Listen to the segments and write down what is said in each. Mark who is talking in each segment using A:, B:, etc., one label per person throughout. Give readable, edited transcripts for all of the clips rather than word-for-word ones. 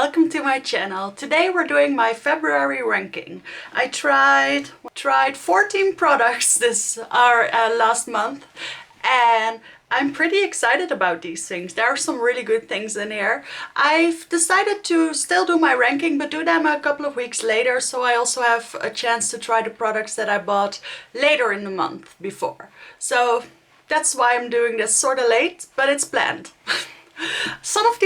A: welcome to my channel. Today we're doing my February ranking. I tried 14 products this last month, and I'm pretty excited about these things. There are some really good things in here. I've decided to still do my ranking, but do them a couple of weeks later, so I also have a chance to try the products that I bought later in the month before. So that's why I'm doing this sort of late, but it's planned. Some of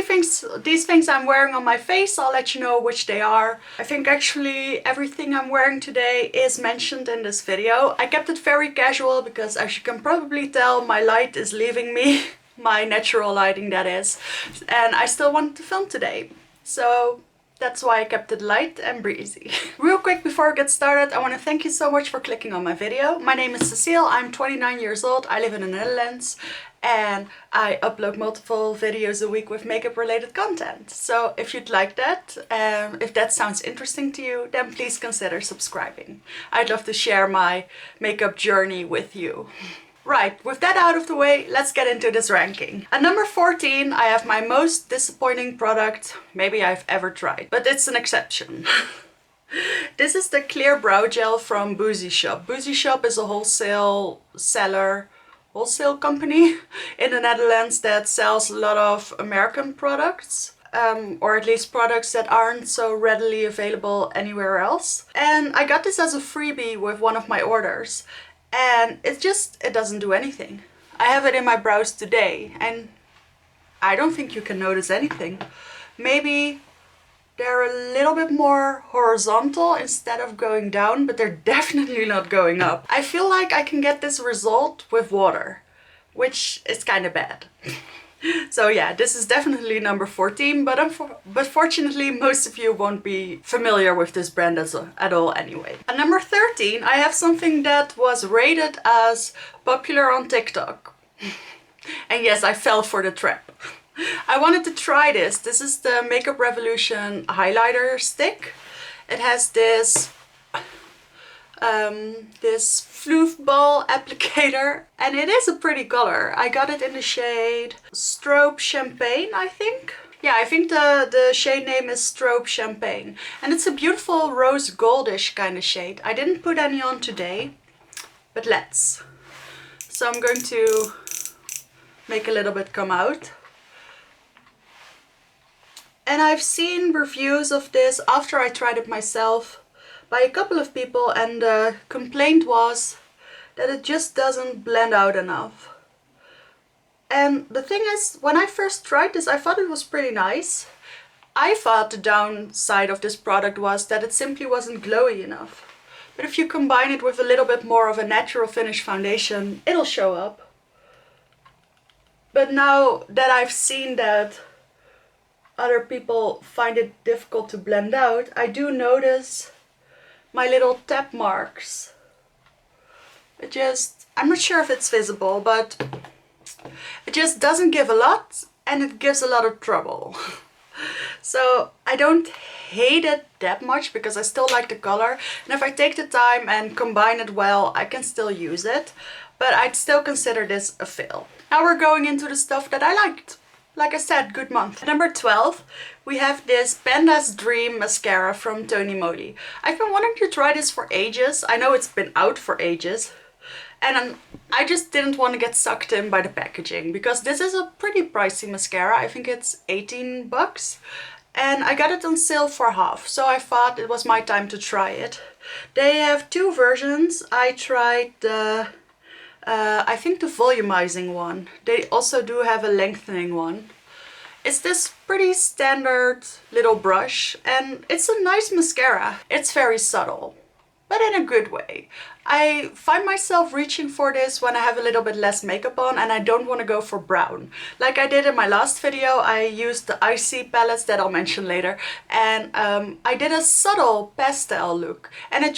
A: these things I'm wearing on my face, I'll let you know which they are. I think actually everything I'm wearing today is mentioned in this video. I kept it very casual because, as you can probably tell, my light is leaving me. My natural lighting, that is. And I still wanted to film today. So that's why I kept it light and breezy. Real quick before I get started, I want to thank you so much for clicking on my video. My name is Cecile, I'm 29 years old, I live in the Netherlands, and I upload multiple videos a week with makeup related content. So if you'd like that, if that sounds interesting to you, then please consider subscribing. I'd love to share my makeup journey with you. Right, with that out of the way, let's get into this ranking. At number 14, I have my most disappointing product maybe I've ever tried, but it's an exception. This is the clear brow gel from Boozy shop. Boozy shop is a wholesale company in the Netherlands that sells a lot of American products. Or at least products that aren't so readily available anywhere else. And I got this as a freebie with one of my orders. And it doesn't do anything. I have it in my brows today and I don't think you can notice anything. Maybe they're a little bit more horizontal instead of going down, but they're definitely not going up. I feel like I can get this result with water, which is kind of bad. So yeah, this is definitely number 14, but fortunately most of you won't be familiar with this brand at all anyway. At number 13, I have something that was rated as popular on TikTok. And yes, I fell for the trap. I wanted to try this. This is the Makeup Revolution highlighter stick. It has this floof ball applicator, and it is a pretty color. I got it in the shade Strobe Champagne, I think. Yeah, I think the shade name is Strobe Champagne, and it's a beautiful rose goldish kind of shade. I didn't put any on today, but let's. So I'm going to make a little bit come out. And I've seen reviews of this after I tried it myself by a couple of people, and the complaint was that it just doesn't blend out enough. And the thing is, when I first tried this, I thought it was pretty nice. I thought the downside of this product was that it simply wasn't glowy enough. But if you combine it with a little bit more of a natural finish foundation, it'll show up. But now that I've seen that other people find it difficult to blend out, I do notice my little tap marks. I'm not sure if it's visible, but it just doesn't give a lot and it gives a lot of trouble. So I don't hate it that much because I still like the color, and if I take the time and combine it well, I can still use it, but I'd still consider this a fail. Now we're going into the stuff that I liked. Like I said, good month. At number 12, we have this Panda's Dream mascara from Tony Moly. I've been wanting to try this for ages. I know it's been out for ages. And I just didn't want to get sucked in by the packaging, because this is a pretty pricey mascara. I think it's 18 bucks. And I got it on sale for half, so I thought it was my time to try it. They have two versions. I tried the I think the volumizing one. They also do have a lengthening one. It's this pretty standard little brush, and it's a nice mascara. It's very subtle, but in a good way. I find myself reaching for this when I have a little bit less makeup on and I don't want to go for brown. Like I did in my last video, I used the Icy palettes that I'll mention later, and I did a subtle pastel look, and it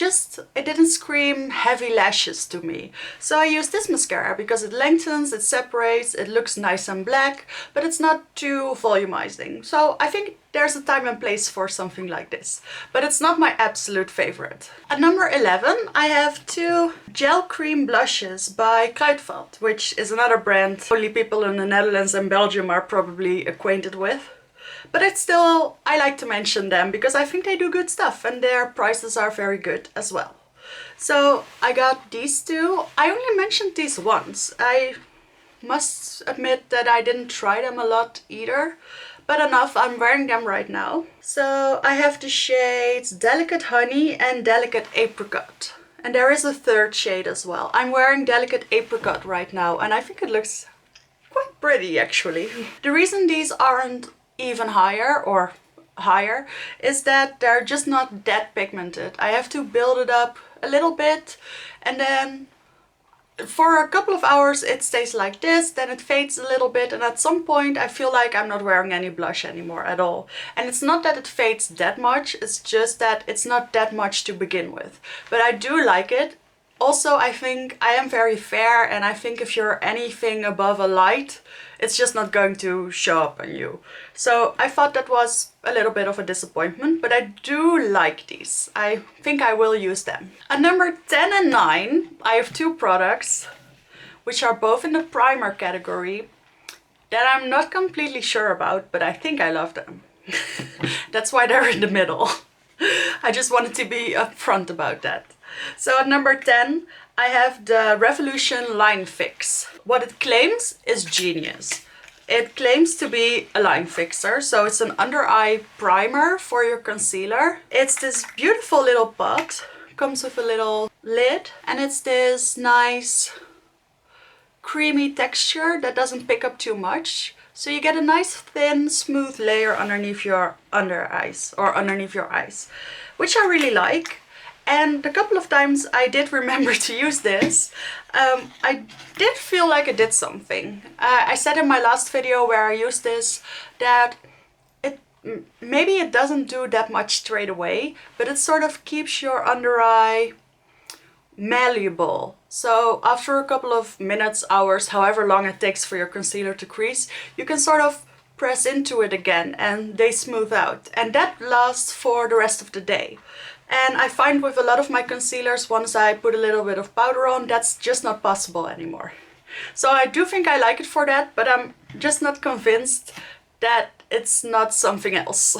A: didn't scream heavy lashes to me. So I used this mascara because it lengthens, it separates, it looks nice and black, but it's not too volumizing. So I think there's a time and place for something like this, but it's not my absolute favorite. At number 11, I have two gel cream blushes by Kruidvat, which is another brand only people in the Netherlands and Belgium are probably acquainted with. But it's still, I like to mention them because I think they do good stuff and their prices are very good as well. So I got these two. I only mentioned these once. I must admit that I didn't try them a lot either, but enough, I'm wearing them right now. So I have the shades Delicate Honey and Delicate Apricot. And there is a third shade as well. I'm wearing Delicate Apricot right now and I think it looks quite pretty actually. The reason these aren't even higher or higher is that they're just not that pigmented. I have to build it up a little bit and then for a couple of hours it stays like this, then it fades a little bit, and at some point I feel like I'm not wearing any blush anymore at all. And it's not that it fades that much, it's just that it's not that much to begin with. But I do like it. Also, I think I am very fair, and I think if you're anything above a light, it's just not going to show up on you. So I thought that was a little bit of a disappointment, but I do like these. I think I will use them. At number 10 and 9, I have two products, which are both in the primer category, that I'm not completely sure about, but I think I love them. That's why they're in the middle. I just wanted to be upfront about that. So at number 10, I have the Revolution Line Fix. What it claims is genius. It claims to be a line fixer, so it's an under eye primer for your concealer. It's this beautiful little pot, comes with a little lid, and it's this nice creamy texture that doesn't pick up too much. So you get a nice thin, smooth layer underneath your under eyes, or underneath your eyes, which I really like. And a couple of times I did remember to use this. I did feel like it did something. I said in my last video where I used this that maybe it doesn't do that much straight away, but it sort of keeps your under eye malleable. So after a couple of minutes, hours, however long it takes for your concealer to crease, you can sort of press into it again and they smooth out. And that lasts for the rest of the day. And I find with a lot of my concealers, once I put a little bit of powder on, that's just not possible anymore. So I do think I like it for that, but I'm just not convinced that it's not something else.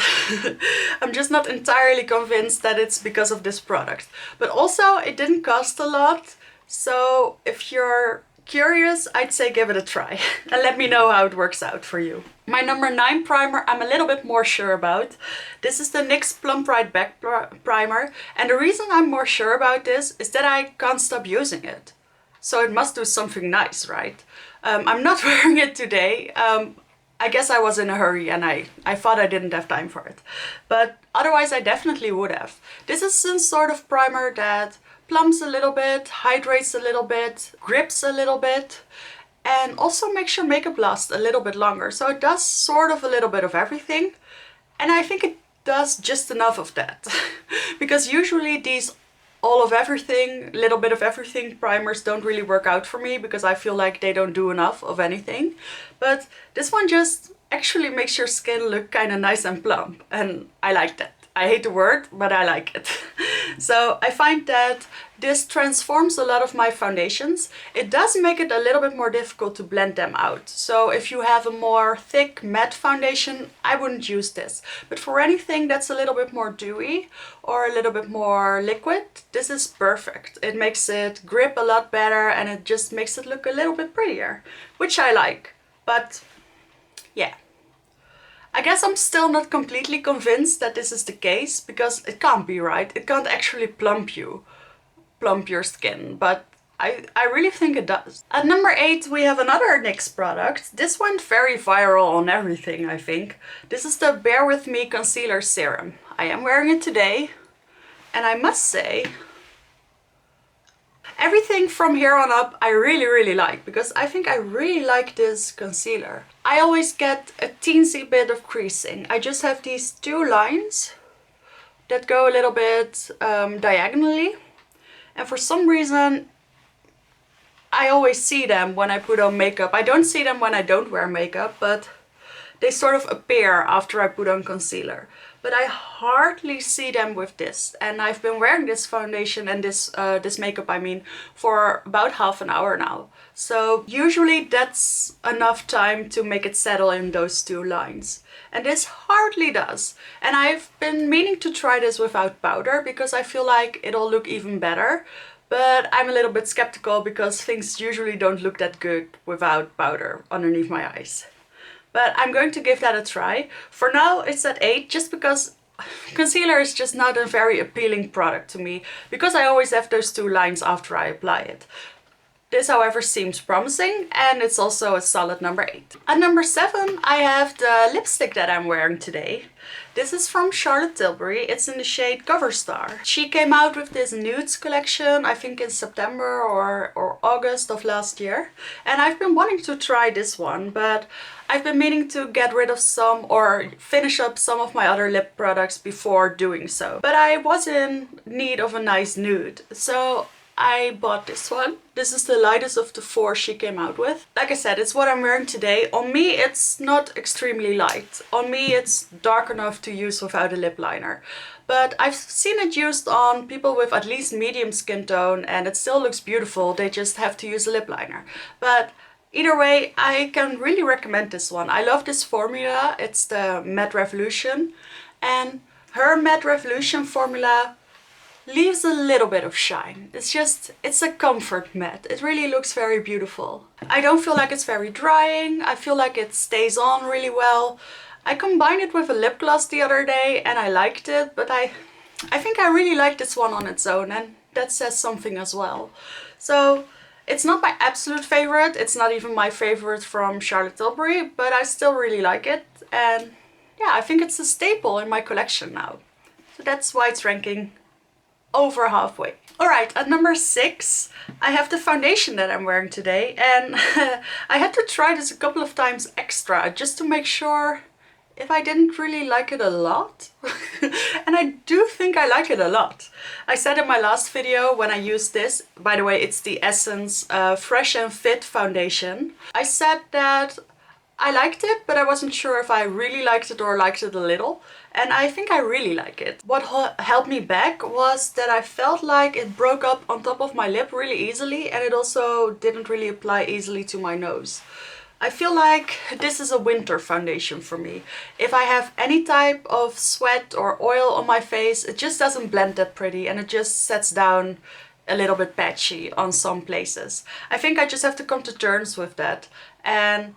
A: I'm just not entirely convinced that it's because of this product. But also, it didn't cost a lot. So if you're curious, I'd say give it a try and let me know how it works out for you. My number 9 primer I'm a little bit more sure about. This is the NYX Plump Right Back primer, and the reason I'm more sure about this is that I can't stop using it. So it must do something nice, right? I'm not wearing it today. I guess I was in a hurry and I thought I didn't have time for it. But otherwise I definitely would have. This is some sort of primer that plumps a little bit, hydrates a little bit, grips a little bit, and also makes your makeup last a little bit longer. So it does sort of a little bit of everything, and I think it does just enough of that. Because usually these all of everything, little bit of everything primers don't really work out for me because I feel like they don't do enough of anything. But this one just actually makes your skin look kind of nice and plump, and I like that. I hate the word, but I like it. So I find that this transforms a lot of my foundations. It does make it a little bit more difficult to blend them out. So if you have a more thick matte foundation, I wouldn't use this. But for anything that's a little bit more dewy or a little bit more liquid, this is perfect. It makes it grip a lot better and it just makes it look a little bit prettier, which I like. But yeah. I guess I'm still not completely convinced that this is the case, because it can't be, right? It can't actually plump your skin, but I really think it does. At number 8 we have another NYX product. This went very viral on everything, I think. This is the Bare With Me Concealer Serum. I am wearing it today, and I must say, everything from here on up I really like, because I think I really like this concealer. I always get a teensy bit of creasing. I just have these two lines that go a little bit diagonally, and for some reason I always see them when I put on makeup. I don't see them when I don't wear makeup, but they sort of appear after I put on concealer. but I hardly see them with this. And I've been wearing this foundation and this makeup, I mean, for about half an hour now. So usually that's enough time to make it settle in those two lines. And this hardly does. And I've been meaning to try this without powder because I feel like it'll look even better. But I'm a little bit skeptical because things usually don't look that good without powder underneath my eyes. But I'm going to give that a try. For now it's at 8 just because concealer is just not a very appealing product to me because I always have those two lines after I apply it. This, however, seems promising, and it's also a solid number 8. At number 7, I have the lipstick that I'm wearing today. This is from Charlotte Tilbury. It's in the shade Cover Star. She came out with this nudes collection, I think in September or August of last year. And I've been wanting to try this one, but I've been meaning to get rid of some or finish up some of my other lip products before doing so. But I was in need of a nice nude, so I bought this one. This is the lightest of the 4 she came out with. Like I said, it's what I'm wearing today. On me, it's not extremely light. On me, it's dark enough to use without a lip liner. But I've seen it used on people with at least medium skin tone and it still looks beautiful. They just have to use a lip liner. But either way, I can really recommend this one. I love this formula. It's the Matte Revolution. And her Matte Revolution formula leaves a little bit of shine. It's a comfort matte. It really looks very beautiful. I don't feel like it's very drying. I feel like it stays on really well. I combined it with a lip gloss the other day and I liked it, but I think I really like this one on its own, and that says something as well. So it's not my absolute favorite. It's not even my favorite from Charlotte Tilbury, but I still really like it. And yeah, I think it's a staple in my collection now. So that's why it's ranking over halfway. Alright, at number 6, I have the foundation that I'm wearing today, and I had to try this a couple of times extra just to make sure if I didn't really like it a lot. And I do think I like it a lot. I said in my last video when I used this, by the way, it's the Essence Fresh and Fit foundation. I said that I liked it, but I wasn't sure if I really liked it or liked it a little. And I think I really like it. What held me back was that I felt like it broke up on top of my lip really easily, and it also didn't really apply easily to my nose. I feel like this is a winter foundation for me. If I have any type of sweat or oil on my face, it just doesn't blend that pretty and it just sets down a little bit patchy on some places. I think I just have to come to terms with that. And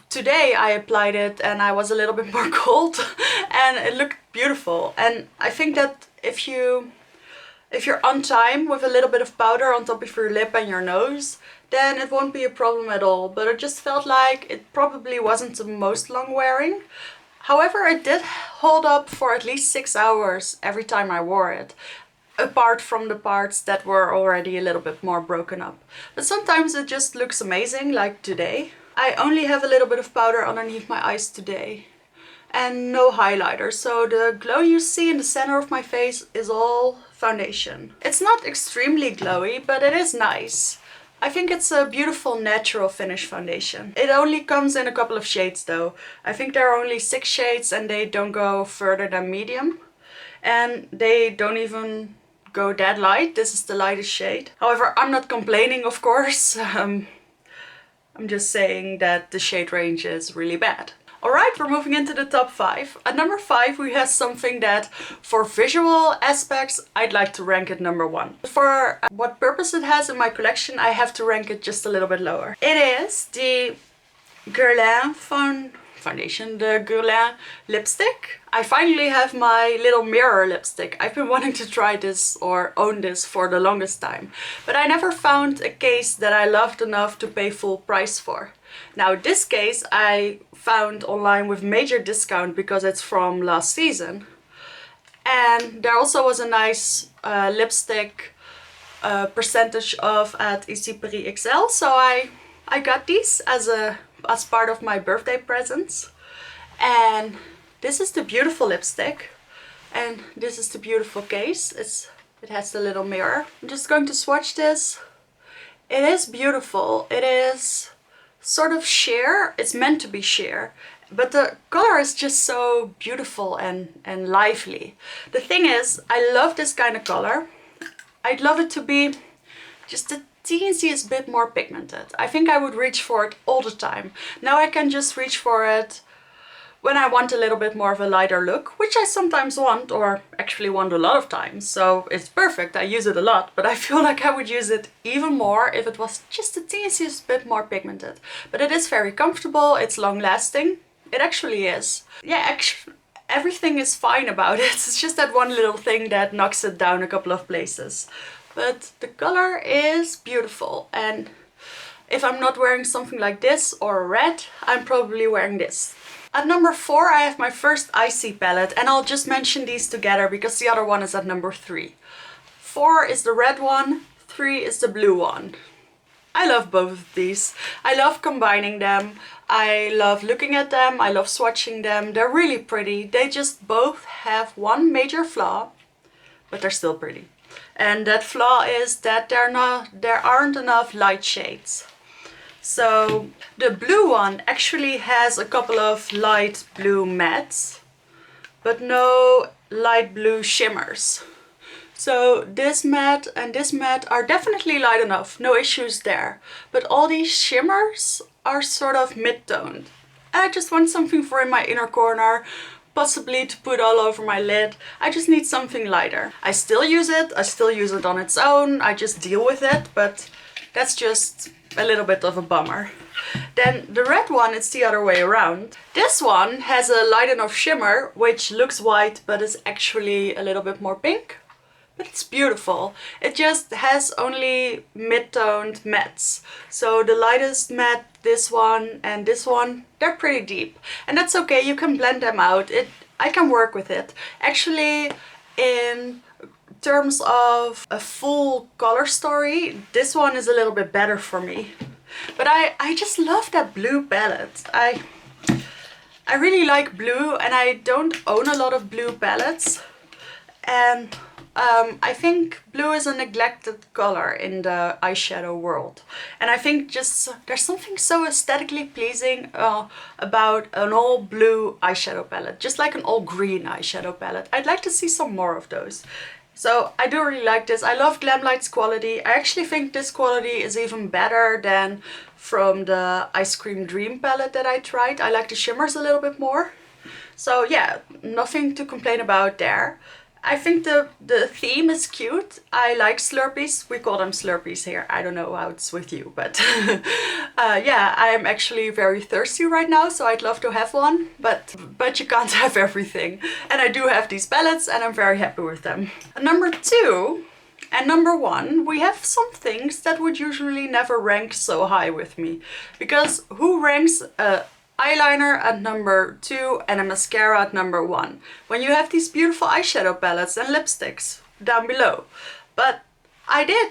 A: today I applied it and I was a little bit more cold and it looked beautiful. And I think that if you're on time with a little bit of powder on top of your lip and your nose, then it won't be a problem at all. But it just felt like it probably wasn't the most long wearing. However, it did hold up for at least 6 hours every time I wore it, apart from the parts that were already a little bit more broken up. But sometimes it just looks amazing, like today. I only have a little bit of powder underneath my eyes today and no highlighter, so the glow you see in the center of my face is all foundation. It's not extremely glowy, but it is nice. I think it's a beautiful natural finish foundation. It only comes in a couple of shades though. I think there are only 6 shades and they don't go further than medium. And they don't even go that light. This is the lightest shade. However, I'm not complaining, of course. I'm just saying that the shade range is really bad. Alright, we're moving into the top 5. At number 5 we have something that, for visual aspects, I'd like to rank it number 1. For what purpose it has in my collection, I have to rank it just a little bit lower. It is the Guerlain foundation, the Guerlain lipstick. I finally have my little mirror lipstick. I've been wanting to try this or own this for the longest time, but I never found a case that I loved enough to pay full price for. Now this case I found online with major discount because it's from last season, and there also was a nice lipstick percentage off at Ici Paris XL, so I got these as part of my birthday presents. And this is the beautiful lipstick, and this is the beautiful case. It has the little mirror. I'm just going to swatch this. It is beautiful. It is sort of sheer. It's meant to be sheer, but the color is just so beautiful and lively. The thing is, I love this kind of color. I'd love it to be just the teeniest bit more pigmented. I think I would reach for it all the time. Now I can just reach for it when I want a little bit more of a lighter look, which I sometimes want, or actually want a lot of times. So it's perfect, I use it a lot, but I feel like I would use it even more if it was just the teeniest bit more pigmented. But it is very comfortable, it's long lasting. It actually is. Yeah, actually, everything is fine about it. It's just that one little thing that knocks it down a couple of places. But the color is beautiful, and if I'm not wearing something like this or red, I'm probably wearing this. At number 4 I have my first Icy palette, and I'll just mention these together because the other one is at number 3. 4 is the red one, 3 is the blue one. I love both of these. I love combining them. I love looking at them. I love swatching them. They're really pretty. They just both have one major flaw, but they're still pretty. And that flaw is that there aren't enough light shades. So the blue one actually has a couple of light blue mattes, but no light blue shimmers. So this matte and this matte are definitely light enough, no issues there. But all these shimmers are sort of mid-toned. I just want something for in my inner corner, possibly to put all over my lid. I just need something lighter. I still use it on its own, I just deal with it, but that's just a little bit of a bummer. Then the red one, it's the other way around. This one has a light enough shimmer, which looks white, but is actually a little bit more pink. But it's beautiful. It just has only mid-toned mattes. So the lightest matte, this one and this one, they're pretty deep. And that's okay, you can blend them out. I can work with it. Actually, in terms of a full color story, this one is a little bit better for me. But I just love that blue palette. I really like blue, and I don't own a lot of blue palettes. And I think blue is a neglected color in the eyeshadow world. And I think just there's something so aesthetically pleasing about an all blue eyeshadow palette. Just like an all green eyeshadow palette. I'd like to see some more of those. So I do really like this. I love Glamlight's quality. I actually think this quality is even better than from the Ice Cream Dream palette that I tried. I like the shimmers a little bit more. So yeah, nothing to complain about there. I think the theme is cute. I like Slurpees. We call them Slurpees here. I don't know how it's with you, but yeah, I'm actually very thirsty right now, so I'd love to have one, but you can't have everything. And I do have these palettes, and I'm very happy with them. Number 2 and number 1, we have some things that would usually never rank so high with me. Because who ranks eyeliner at number 2 and a mascara at number 1 when you have these beautiful eyeshadow palettes and lipsticks down below? But I did.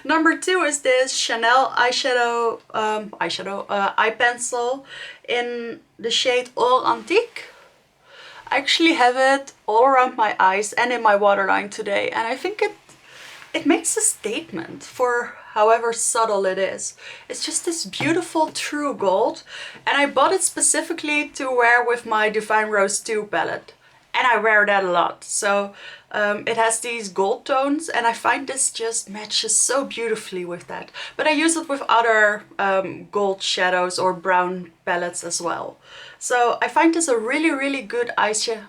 A: Number 2 is this Chanel eyeshadow eye pencil in the shade All Antique. I actually have it all around my eyes and in my waterline today, and I think it makes a statement for however subtle it is. It's just this beautiful true gold, and I bought it specifically to wear with my Divine Rose 2 palette, and I wear that a lot. So it has these gold tones, and I find this just matches so beautifully with that. But I use it with other gold shadows or brown palettes as well. So I find this a really good eyeshadow.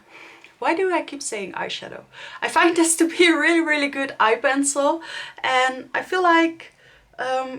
A: Why do I keep saying eyeshadow? I find this to be a really good eye pencil, and I feel like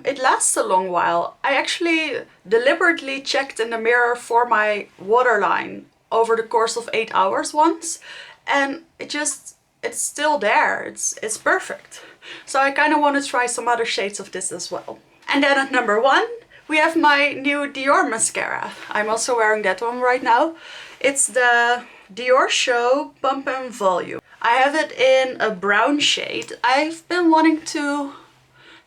A: it lasts a long while. I actually deliberately checked in the mirror for my waterline over the course of 8 hours once, and it's still there. It's perfect. So I kind of want to try some other shades of this as well. And then at number 1, we have my new Dior mascara. I'm also wearing that one right now. It's the Dior Show Pump and Volume. I have it in a brown shade. I've been wanting to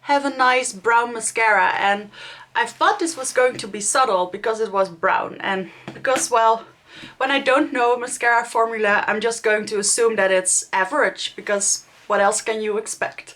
A: have a nice brown mascara, and I thought this was going to be subtle because it was brown, and because, well, when I don't know a mascara formula, I'm just going to assume that it's average, because what else can you expect?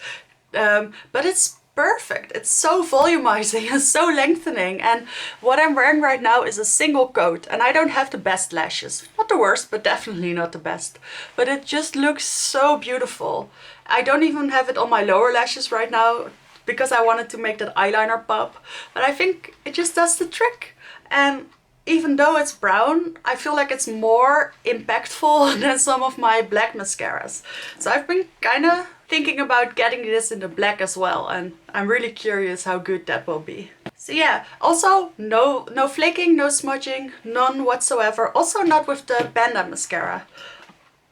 A: But it's perfect. It's so volumizing and so lengthening, and what I'm wearing right now is a single coat, and I don't have the best lashes. Not the worst, but definitely not the best. But it just looks so beautiful. I don't even have it on my lower lashes right now because I wanted to make that eyeliner pop, but I think it just does the trick. And even though it's brown, I feel like it's more impactful than some of my black mascaras. So I've been kind of thinking about getting this in the black as well, and I'm really curious how good that will be. So yeah, also no flaking, no smudging, none whatsoever. Also not with the Panda mascara.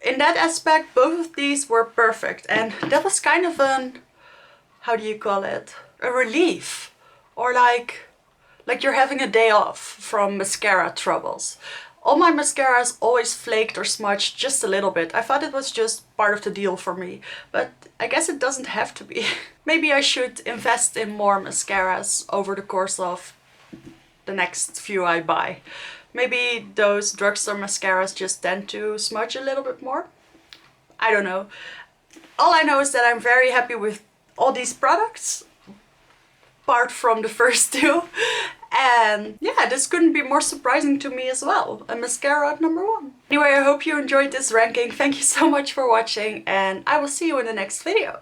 A: In that aspect, both of these were perfect, and that was kind of an, how do you call it? A relief, or like you're having a day off from mascara troubles. All my mascaras always flaked or smudged just a little bit. I thought it was just part of the deal for me, but I guess it doesn't have to be. Maybe I should invest in more mascaras over the course of the next few I buy. Maybe those drugstore mascaras just tend to smudge a little bit more. I don't know. All I know is that I'm very happy with all these products, apart from the first two. And yeah, this couldn't be more surprising to me as well. A mascara at number 1. Anyway, I hope you enjoyed this ranking. Thank you so much for watching, and I will see you in the next video.